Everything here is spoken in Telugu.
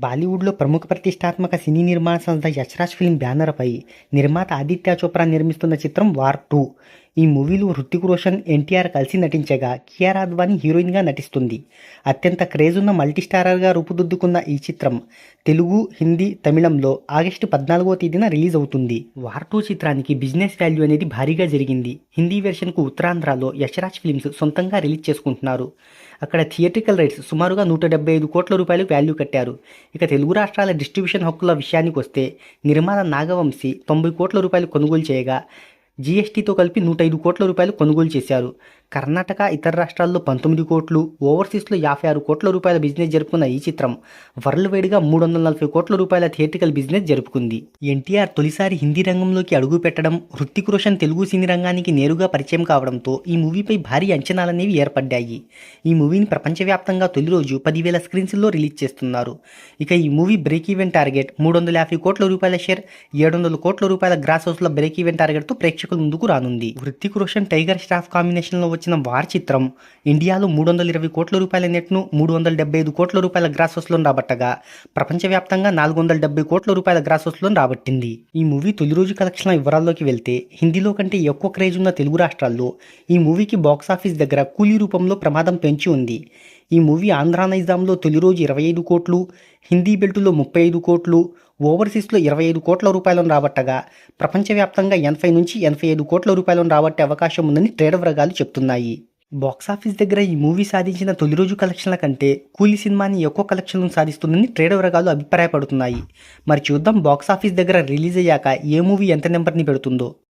బాలీవుడ్లో ప్రముఖ ప్రతిష్టాత్మక సినీ నిర్మాణ సంస్థ యశ్రాజ్ ఫిల్మ్ బ్యానర్పై నిర్మాత ఆదిత్య చోప్రా నిర్మిస్తున్న చిత్రం వార్ 2. ఈ మూవీలో హృతిక్ రోషన్, ఎన్టీఆర్ కలిసి నటించగా కియారా అద్వానీ హీరోయిన్గా నటిస్తుంది. అత్యంత క్రేజ్ ఉన్న మల్టీస్టారర్గా రూపుదిద్దుకున్న ఈ చిత్రం తెలుగు, హిందీ, తమిళంలో ఆగస్టు 14వ తేదీన రిలీజ్ అవుతుంది. వార్ 2 చిత్రానికి బిజినెస్ వాల్యూ అనేది భారీగా జరిగింది. హిందీ వెర్షన్కు ఉత్తరాంధ్రలో యశ్రాజ్ ఫిల్మ్స్ సొంతంగా రిలీజ్ చేసుకుంటున్నారు. అక్కడ థియేట్రికల్ రైట్స్ సుమారుగా 175 కోట్ల రూపాయలు వాల్యూ కట్టారు. ఇక తెలుగు రాష్ట్రాల డిస్ట్రిబ్యూషన్ హక్కుల విషయానికి వస్తే నిర్మాత నాగవంశీ 90 కోట్ల రూపాయలు కొనుగోలు చేయగా జీఎస్టీతో కలిపి 105 కోట్ల రూపాయలు కొనుగోలు చేశారు. కర్ణాటక, ఇతర రాష్ట్రాల్లో 19 కోట్లు, ఓవర్సీస్లో 56 కోట్ల రూపాయల బిజినెస్ జరుపుకున్న ఈ చిత్రం వరల్డ్ వైడ్గా 340 కోట్ల రూపాయల థియేట్రికల్ బిజినెస్ జరుపుకుంది. ఎన్టీఆర్ తొలిసారి హిందీ రంగంలోకి అడుగు పెట్టడం, హృతిక్ రోషన్ తెలుగు సినీ రంగానికి నేరుగా పరిచయం కావడంతో ఈ మూవీపై భారీ అంచనాలనేవి ఏర్పడ్డాయి. ఈ మూవీని ప్రపంచవ్యాప్తంగా తొలి రోజు 10,000 స్క్రీన్స్లో రిలీజ్ చేస్తున్నారు. ఇక ఈ మూవీ బ్రేక్ ఈవెన్ టార్గెట్ 350 కోట్ల రూపాయల షేర్, 700 కోట్ల రూపాయల గ్రాస్ హౌస్ల బ్రేక్ ఈవెన్ టార్గెట్తో ప్రేక్షకుల ముందుకు రానుంది. హృతిక్ రోషన్, టైగర్ ష్రాఫ్ కాంబినేషన్లో వచ్చిన వార్ చిత్రం ఇండియాలో 320 కోట్ల రూపాయల నెట్ను, 375 కోట్ల రూపాయల గ్రాస్ హౌస్లో రాబట్టగా ప్రపంచవ్యాప్తంగా 470 కోట్ల రూపాయల గ్రాస్ హౌస్లో రాబట్టింది. ఈ మూవీ తొలి రోజు కలెక్షన్ల వివరాల్లోకి వెళ్తే హిందీలో కంటే ఎక్కువ క్రేజ్ ఉన్న తెలుగు రాష్ట్రాల్లో ఈ మూవీకి బాక్సాఫీస్ దగ్గర కూలీ రూపంలో ప్రమాదం పెంచి ఉంది. ఈ మూవీ ఆంధ్ర నైజాంలో తొలి రోజు 25 కోట్లు, హిందీ బెల్టులో 35 కోట్లు, ఓవర్సీస్లో 25 కోట్ల రూపాయలను రాబట్టగా ప్రపంచవ్యాప్తంగా 80 నుంచి 85 కోట్ల రూపాయలను రాబట్టే అవకాశం ఉందని ట్రేడ్ వర్గాలు చెప్తున్నాయి. బాక్సాఫీస్ దగ్గర ఈ మూవీ సాధించిన తొలి రోజు కలెక్షన్ల కంటే కూలీ సినిమాని ఎక్కువ కలెక్షన్లను సాధిస్తుందని ట్రేడ్ వర్గాలు అభిప్రాయపడుతున్నాయి. మరి చూద్దాం బాక్సాఫీస్ దగ్గర రిలీజ్ అయ్యాక ఏ మూవీ ఎంత నెంబర్ని పెడుతుందో.